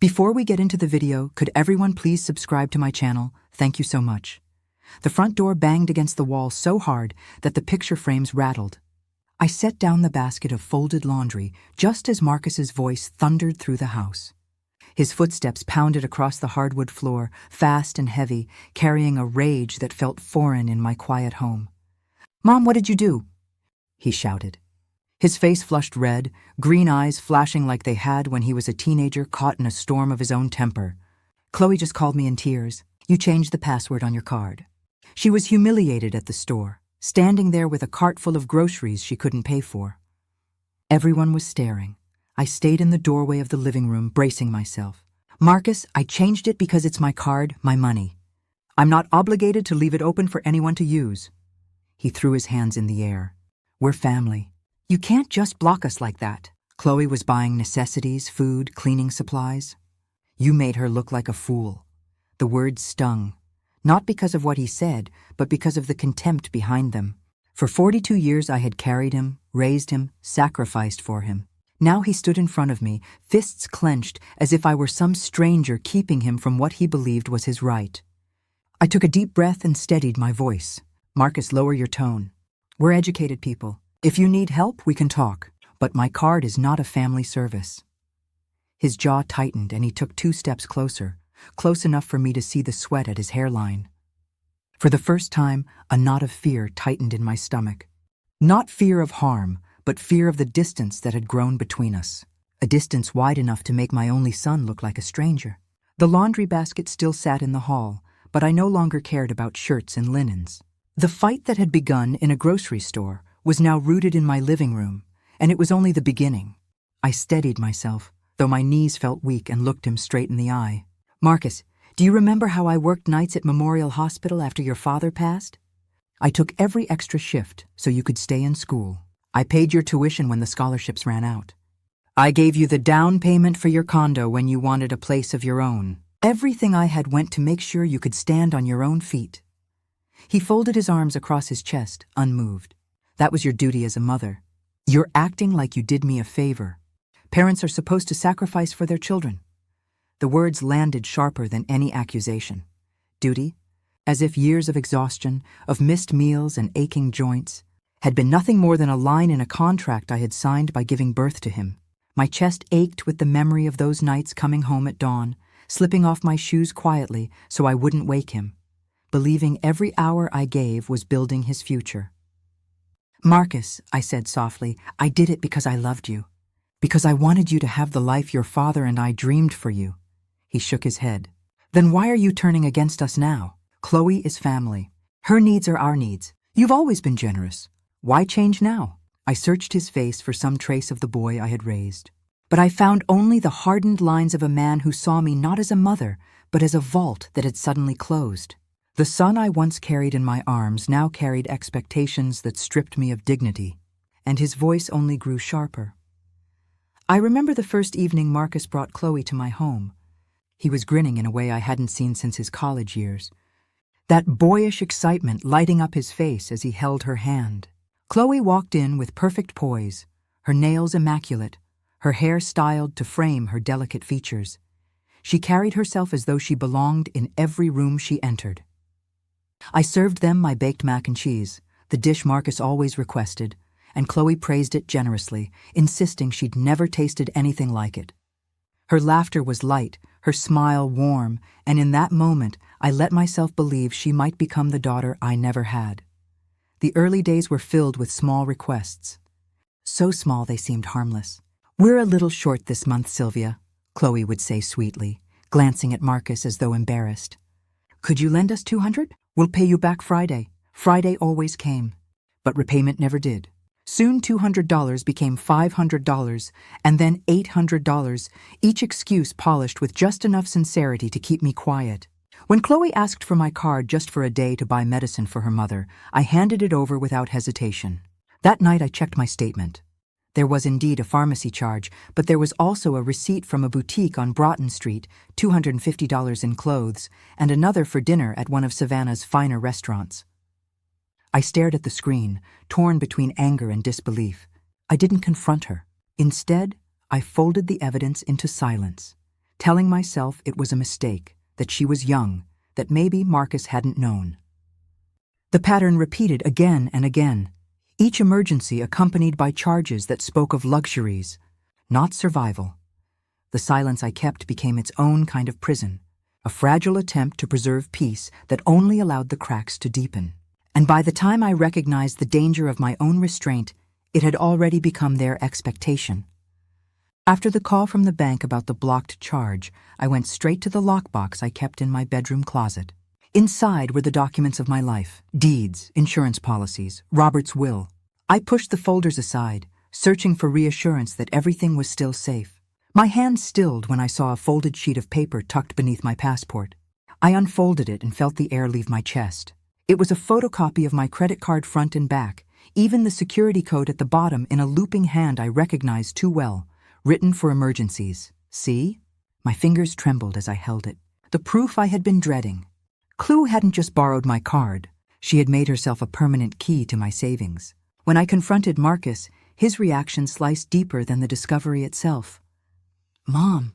Before we get into the video, could everyone please subscribe to my channel? Thank you so much. The front door banged against the wall so hard that the picture frames rattled. I set down the basket of folded laundry just as Marcus's voice thundered through the house. His footsteps pounded across the hardwood floor, fast and heavy, carrying a rage that felt foreign in my quiet home. "Mom, what did you do?" he shouted. His face flushed red, green eyes flashing like they had when he was a teenager caught in a storm of his own temper. "Chloe just called me in tears. You changed the password on your card." She was humiliated at the store, standing there with a cart full of groceries she couldn't pay for. Everyone was staring. I stayed in the doorway of the living room, bracing myself. "Marcus, I changed it because it's my card, my money. I'm not obligated to leave it open for anyone to use." He threw his hands in the air. "We're family. You can't just block us like that." Chloe was buying necessities, food, cleaning supplies. "You made her look like a fool." The words stung, not because of what he said, but because of the contempt behind them. For 42 years I had carried him, raised him, sacrificed for him. Now he stood in front of me, fists clenched, as if I were some stranger keeping him from what he believed was his right. I took a deep breath and steadied my voice. "Marcus, lower your tone. We're educated people. If you need help, we can talk. But my card is not a family service." His jaw tightened and he took 2 steps closer, close enough for me to see the sweat at his hairline. For the first time, a knot of fear tightened in my stomach. Not fear of harm, but fear of the distance that had grown between us. A distance wide enough to make my only son look like a stranger. The laundry basket still sat in the hall, but I no longer cared about shirts and linens. The fight that had begun in a grocery store was now rooted in my living room, and it was only the beginning. I steadied myself, though my knees felt weak, and looked him straight in the eye. "Marcus, do you remember how I worked nights at Memorial Hospital after your father passed? I took every extra shift so you could stay in school. I paid your tuition when the scholarships ran out. I gave you the down payment for your condo when you wanted a place of your own. Everything I had went to make sure you could stand on your own feet." He folded his arms across his chest, unmoved. "That was your duty as a mother. You're acting like you did me a favor. Parents are supposed to sacrifice for their children." The words landed sharper than any accusation. Duty? As if years of exhaustion, of missed meals and aching joints, had been nothing more than a line in a contract I had signed by giving birth to him. My chest ached with the memory of those nights coming home at dawn, slipping off my shoes quietly so I wouldn't wake him, believing every hour I gave was building his future. "Marcus," I said softly, "I did it because I loved you. Because I wanted you to have the life your father and I dreamed for you." He shook his head. "Then why are you turning against us now? Chloe is family. Her needs are our needs. You've always been generous. Why change now?" I searched his face for some trace of the boy I had raised. But I found only the hardened lines of a man who saw me not as a mother, but as a vault that had suddenly closed. The son I once carried in my arms now carried expectations that stripped me of dignity, and his voice only grew sharper. I remember the first evening Marcus brought Chloe to my home. He was grinning in a way I hadn't seen since his college years, that boyish excitement lighting up his face as he held her hand. Chloe walked in with perfect poise, her nails immaculate, her hair styled to frame her delicate features. She carried herself as though she belonged in every room she entered. I served them my baked mac and cheese, the dish Marcus always requested, and Chloe praised it generously, insisting she'd never tasted anything like it. Her laughter was light, her smile warm, and in that moment I let myself believe she might become the daughter I never had. The early days were filled with small requests. So small they seemed harmless. "We're a little short this month, Sylvia," Chloe would say sweetly, glancing at Marcus as though embarrassed. "Could you lend us $200? We'll pay you back Friday." Friday always came, but repayment never did. Soon $200 became $500, and then $800, each excuse polished with just enough sincerity to keep me quiet. When Chloe asked for my card just for a day to buy medicine for her mother, I handed it over without hesitation. That night I checked my statement. There was indeed a pharmacy charge, but there was also a receipt from a boutique on Broughton Street, $250 in clothes, and another for dinner at one of Savannah's finer restaurants. I stared at the screen, torn between anger and disbelief. I didn't confront her. Instead, I folded the evidence into silence, telling myself it was a mistake, that she was young, that maybe Marcus hadn't known. The pattern repeated again and again, each emergency accompanied by charges that spoke of luxuries, not survival. The silence I kept became its own kind of prison, a fragile attempt to preserve peace that only allowed the cracks to deepen. And by the time I recognized the danger of my own restraint, it had already become their expectation. After the call from the bank about the blocked charge, I went straight to the lockbox I kept in my bedroom closet. Inside were the documents of my life, deeds, insurance policies, Robert's will. I pushed the folders aside, searching for reassurance that everything was still safe. My hand stilled when I saw a folded sheet of paper tucked beneath my passport. I unfolded it and felt the air leave my chest. It was a photocopy of my credit card front and back, even the security code at the bottom in a looping hand I recognized too well. Written for emergencies. See? My fingers trembled as I held it. The proof I had been dreading. Chloe hadn't just borrowed my card. She had made herself a permanent key to my savings. When I confronted Marcus, his reaction sliced deeper than the discovery itself. Mom,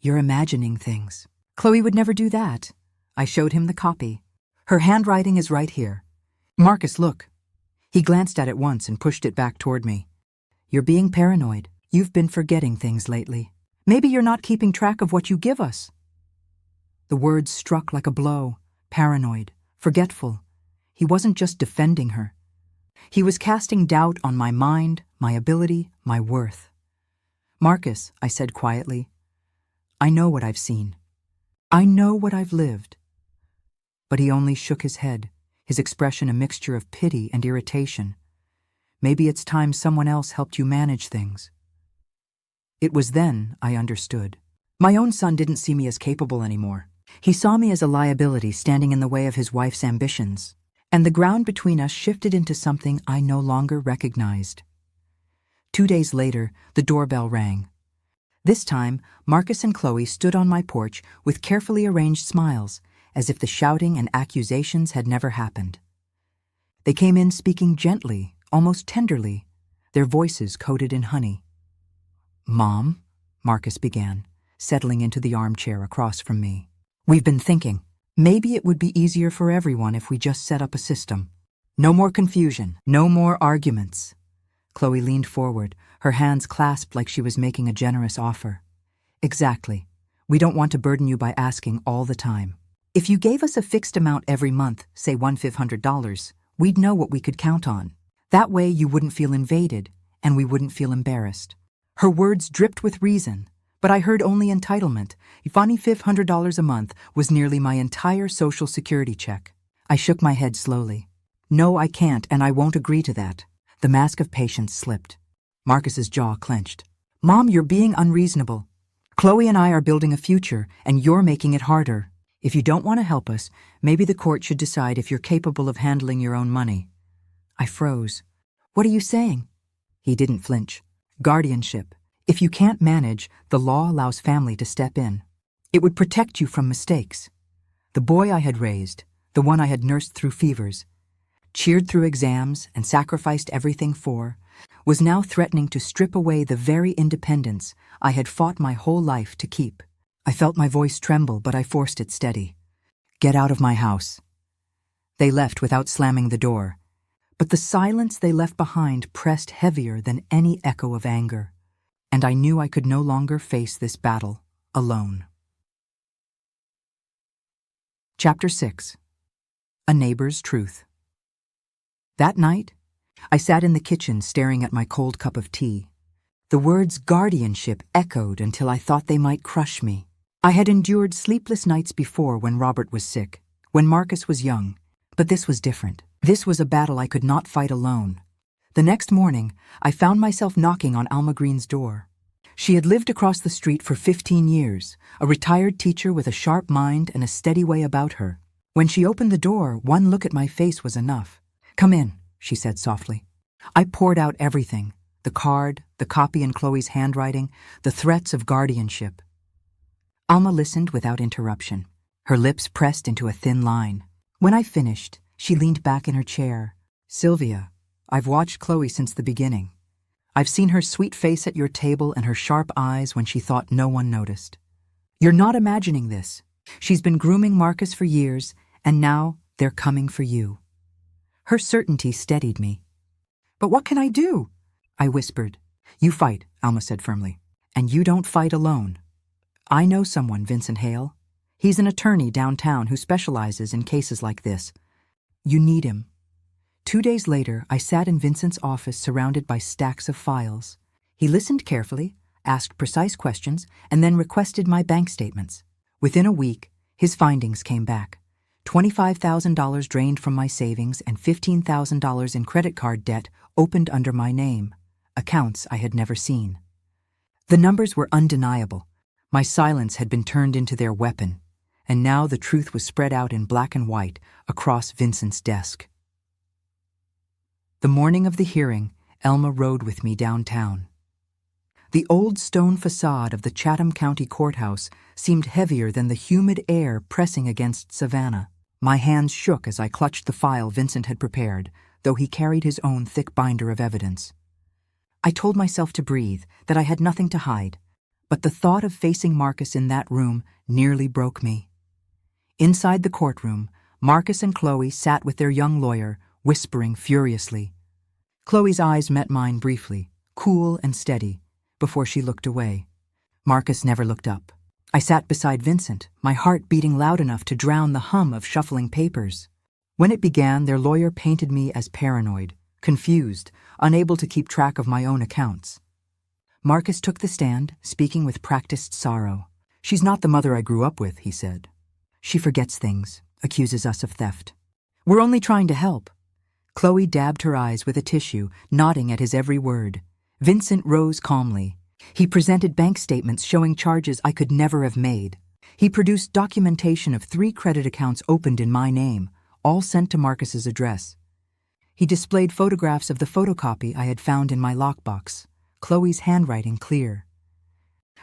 you're imagining things. Chloe would never do that. I showed him the copy. Her handwriting is right here. Marcus, look. He glanced at it once and pushed it back toward me. You're being paranoid. You've been forgetting things lately. Maybe you're not keeping track of what you give us. The words struck like a blow. Paranoid, forgetful. He wasn't just defending her. He was casting doubt on my mind, my ability, my worth. Marcus, I said quietly, I know what I've seen. I know what I've lived. But he only shook his head, his expression a mixture of pity and irritation. Maybe it's time someone else helped you manage things. It was then I understood. My own son didn't see me as capable anymore. He saw me as a liability standing in the way of his wife's ambitions, and the ground between us shifted into something I no longer recognized. 2 days later, the doorbell rang. This time, Marcus and Chloe stood on my porch with carefully arranged smiles, as if the shouting and accusations had never happened. They came in speaking gently, almost tenderly, their voices coated in honey. Mom, Marcus began, settling into the armchair across from me. We've been thinking, maybe it would be easier for everyone if we just set up a system. No more confusion, no more arguments. Chloe leaned forward, her hands clasped like she was making a generous offer. Exactly. We don't want to burden you by asking all the time. If you gave us a fixed amount every month, say $1,500, we'd know what we could count on. That way you wouldn't feel invaded, and we wouldn't feel embarrassed. Her words dripped with reason, but I heard only entitlement. $500 a month was nearly my entire Social Security check. I shook my head slowly. No, I can't, and I won't agree to that. The mask of patience slipped. Marcus's jaw clenched. Mom, you're being unreasonable. Chloe and I are building a future, and you're making it harder. If you don't want to help us, maybe the court should decide if you're capable of handling your own money. I froze. What are you saying? He didn't flinch. Guardianship. If you can't manage, the law allows family to step in. It would protect you from mistakes. The boy I had raised, the one I had nursed through fevers, cheered through exams and sacrificed everything for, was now threatening to strip away the very independence I had fought my whole life to keep. I felt my voice tremble, but I forced it steady. Get out of my house. They left without slamming the door, but the silence they left behind pressed heavier than any echo of anger, and I knew I could no longer face this battle alone. Chapter 6. A Neighbor's Truth. That night, I sat in the kitchen staring at my cold cup of tea. The words guardianship echoed until I thought they might crush me. I had endured sleepless nights before when Robert was sick, when Marcus was young, but this was different. This was a battle I could not fight alone. The next morning, I found myself knocking on Alma Green's door. She had lived across the street for 15 years, a retired teacher with a sharp mind and a steady way about her. When she opened the door, one look at my face was enough. Come in, she said softly. I poured out everything, the card, the copy in Chloe's handwriting, the threats of guardianship. Alma listened without interruption, her lips pressed into a thin line. When I finished, she leaned back in her chair. Sylvia, I've watched Chloe since the beginning. I've seen her sweet face at your table and her sharp eyes when she thought no one noticed. You're not imagining this. She's been grooming Marcus for years, and now they're coming for you." Her certainty steadied me. "But what can I do?" I whispered. "You fight," Alma said firmly. "And you don't fight alone. I know someone, Vincent Hale. He's an attorney downtown who specializes in cases like this. You need him." 2 days later, I sat in Vincent's office surrounded by stacks of files. He listened carefully, asked precise questions, and then requested my bank statements. Within a week, his findings came back. $25,000 drained from my savings and $15,000 in credit card debt opened under my name, accounts I had never seen. The numbers were undeniable. My silence had been turned into their weapon, and now the truth was spread out in black and white across Vincent's desk. The morning of the hearing, Elma rode with me downtown. The old stone facade of the Chatham County Courthouse seemed heavier than the humid air pressing against Savannah. My hands shook as I clutched the file Vincent had prepared, though he carried his own thick binder of evidence. I told myself to breathe, that I had nothing to hide, but the thought of facing Marcus in that room nearly broke me. Inside the courtroom, Marcus and Chloe sat with their young lawyer, whispering furiously. Chloe's eyes met mine briefly, cool and steady, before she looked away. Marcus never looked up. I sat beside Vincent, my heart beating loud enough to drown the hum of shuffling papers. When it began, their lawyer painted me as paranoid, confused, unable to keep track of my own accounts. Marcus took the stand, speaking with practiced sorrow. "She's not the mother I grew up with," he said. "She forgets things, accuses us of theft. We're only trying to help." Chloe dabbed her eyes with a tissue, nodding at his every word. Vincent rose calmly. He presented bank statements showing charges I could never have made. He produced documentation of 3 credit accounts opened in my name, all sent to Marcus's address. He displayed photographs of the photocopy I had found in my lockbox, Chloe's handwriting clear.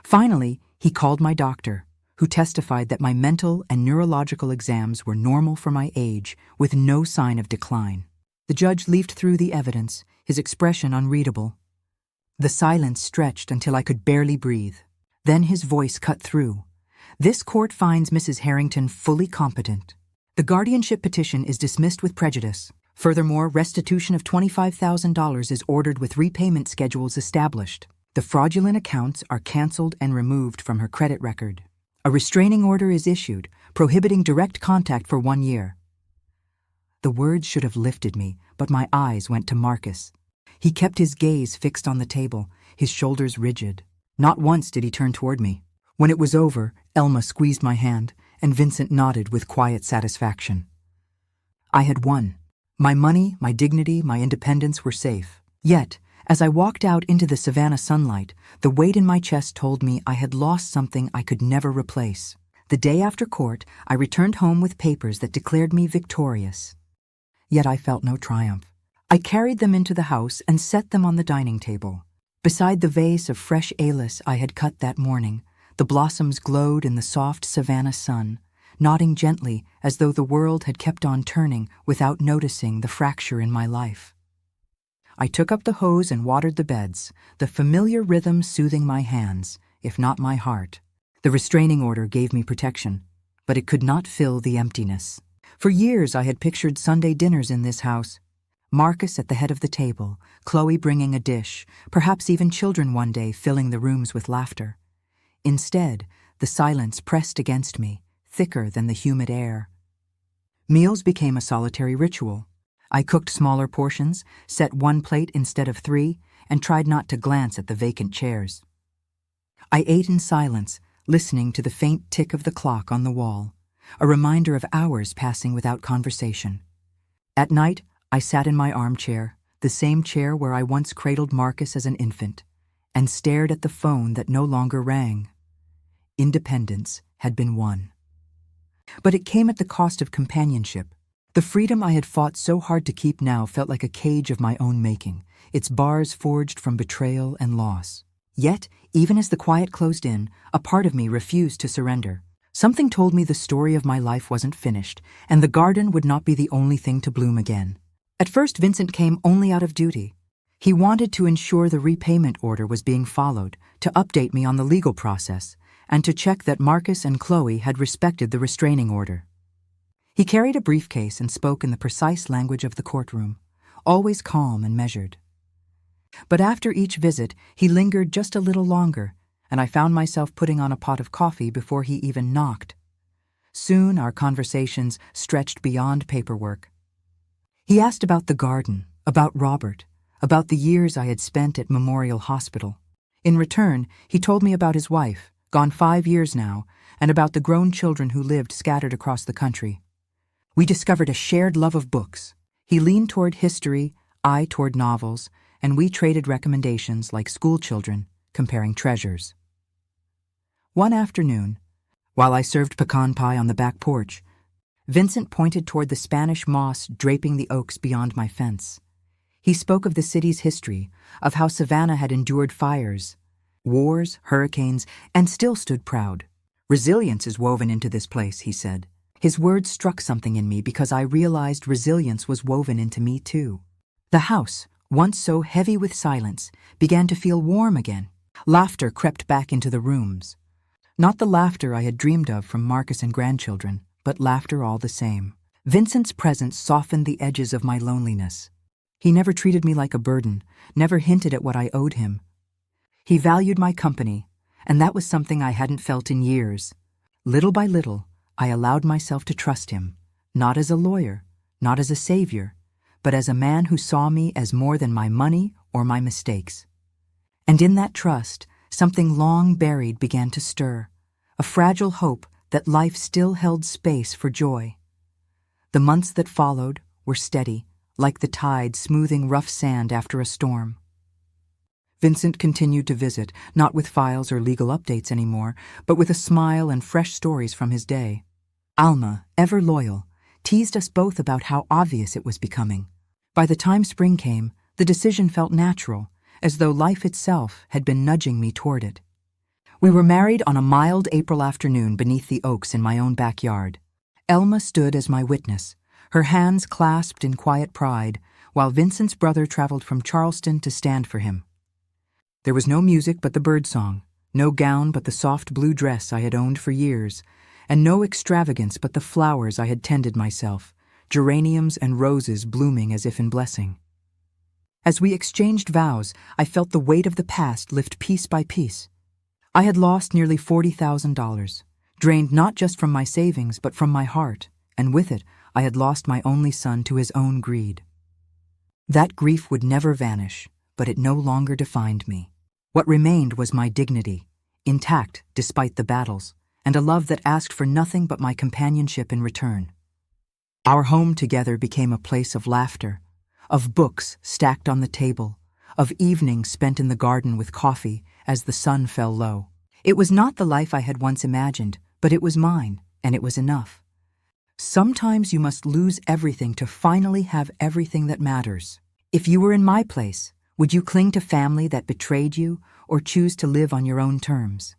Finally, he called my doctor, who testified that my mental and neurological exams were normal for my age, with no sign of decline. The judge leafed through the evidence, his expression unreadable. The silence stretched until I could barely breathe. Then his voice cut through. "This court finds Mrs. Harrington fully competent. The guardianship petition is dismissed with prejudice. Furthermore, restitution of $25,000 is ordered with repayment schedules established. The fraudulent accounts are canceled and removed from her credit record. A restraining order is issued, prohibiting direct contact for 1 year." The words should have lifted me, but my eyes went to Marcus. He kept his gaze fixed on the table, his shoulders rigid. Not once did he turn toward me. When it was over, Elma squeezed my hand, and Vincent nodded with quiet satisfaction. I had won. My money, my dignity, my independence were safe. Yet, as I walked out into the Savannah sunlight, the weight in my chest told me I had lost something I could never replace. The day after court, I returned home with papers that declared me victorious. Yet I felt no triumph. I carried them into the house and set them on the dining table. Beside the vase of fresh alis I had cut that morning, the blossoms glowed in the soft Savannah sun, nodding gently as though the world had kept on turning without noticing the fracture in my life. I took up the hose and watered the beds, the familiar rhythm soothing my hands, if not my heart. The restraining order gave me protection, but it could not fill the emptiness. For years I had pictured Sunday dinners in this house. Marcus at the head of the table, Chloe bringing a dish, perhaps even children one day filling the rooms with laughter. Instead, the silence pressed against me, thicker than the humid air. Meals became a solitary ritual. I cooked smaller portions, set 1 plate instead of 3, and tried not to glance at the vacant chairs. I ate in silence, listening to the faint tick of the clock on the wall, a reminder of hours passing without conversation. At night, I sat in my armchair, the same chair where I once cradled Marcus as an infant, and stared at the phone that no longer rang. Independence had been won. But it came at the cost of companionship. The freedom I had fought so hard to keep now felt like a cage of my own making, its bars forged from betrayal and loss. Yet, even as the quiet closed in, a part of me refused to surrender. Something told me the story of my life wasn't finished, and the garden would not be the only thing to bloom again. At first, Vincent came only out of duty. He wanted to ensure the repayment order was being followed, to update me on the legal process, and to check that Marcus and Chloe had respected the restraining order. He carried a briefcase and spoke in the precise language of the courtroom, always calm and measured. But after each visit, he lingered just a little longer, and I found myself putting on a pot of coffee before he even knocked. Soon our conversations stretched beyond paperwork. He asked about the garden, about Robert, about the years I had spent at Memorial Hospital. In return, he told me about his wife, gone 5 years now, and about the grown children who lived scattered across the country. We discovered a shared love of books. He leaned toward history, I toward novels, and we traded recommendations like schoolchildren, comparing treasures. One afternoon, while I served pecan pie on the back porch, Vincent pointed toward the Spanish moss draping the oaks beyond my fence. He spoke of the city's history, of how Savannah had endured fires, wars, hurricanes, and still stood proud. Resilience is woven into this place, he said. His words struck something in me because I realized resilience was woven into me too. The house, once so heavy with silence, began to feel warm again. Laughter crept back into the rooms. Not the laughter I had dreamed of from Marcus and grandchildren, but laughter all the same. Vincent's presence softened the edges of my loneliness. He never treated me like a burden, never hinted at what I owed him. He valued my company, and that was something I hadn't felt in years. Little by little, I allowed myself to trust him, not as a lawyer, not as a savior, but as a man who saw me as more than my money or my mistakes. And in that trust, something long buried began to stir, a fragile hope that life still held space for joy. The months that followed were steady, like the tide smoothing rough sand after a storm. Vincent continued to visit, not with files or legal updates anymore, but with a smile and fresh stories from his day. Alma, ever loyal, teased us both about how obvious it was becoming. By the time spring came, the decision felt natural, as though life itself had been nudging me toward it. We were married on a mild April afternoon beneath the oaks in my own backyard. Elma stood as my witness, her hands clasped in quiet pride, while Vincent's brother traveled from Charleston to stand for him. There was no music but the birdsong, no gown but the soft blue dress I had owned for years, and no extravagance but the flowers I had tended myself, geraniums and roses blooming as if in blessing. As we exchanged vows, I felt the weight of the past lift piece by piece. I had lost nearly $40,000, drained not just from my savings but from my heart, and with it, I had lost my only son to his own greed. That grief would never vanish, but it no longer defined me. What remained was my dignity, intact despite the battles, and a love that asked for nothing but my companionship in return. Our home together became a place of laughter, of books stacked on the table, of evenings spent in the garden with coffee as the sun fell low. It was not the life I had once imagined, but it was mine, and it was enough. Sometimes you must lose everything to finally have everything that matters. If you were in my place, would you cling to family that betrayed you or choose to live on your own terms?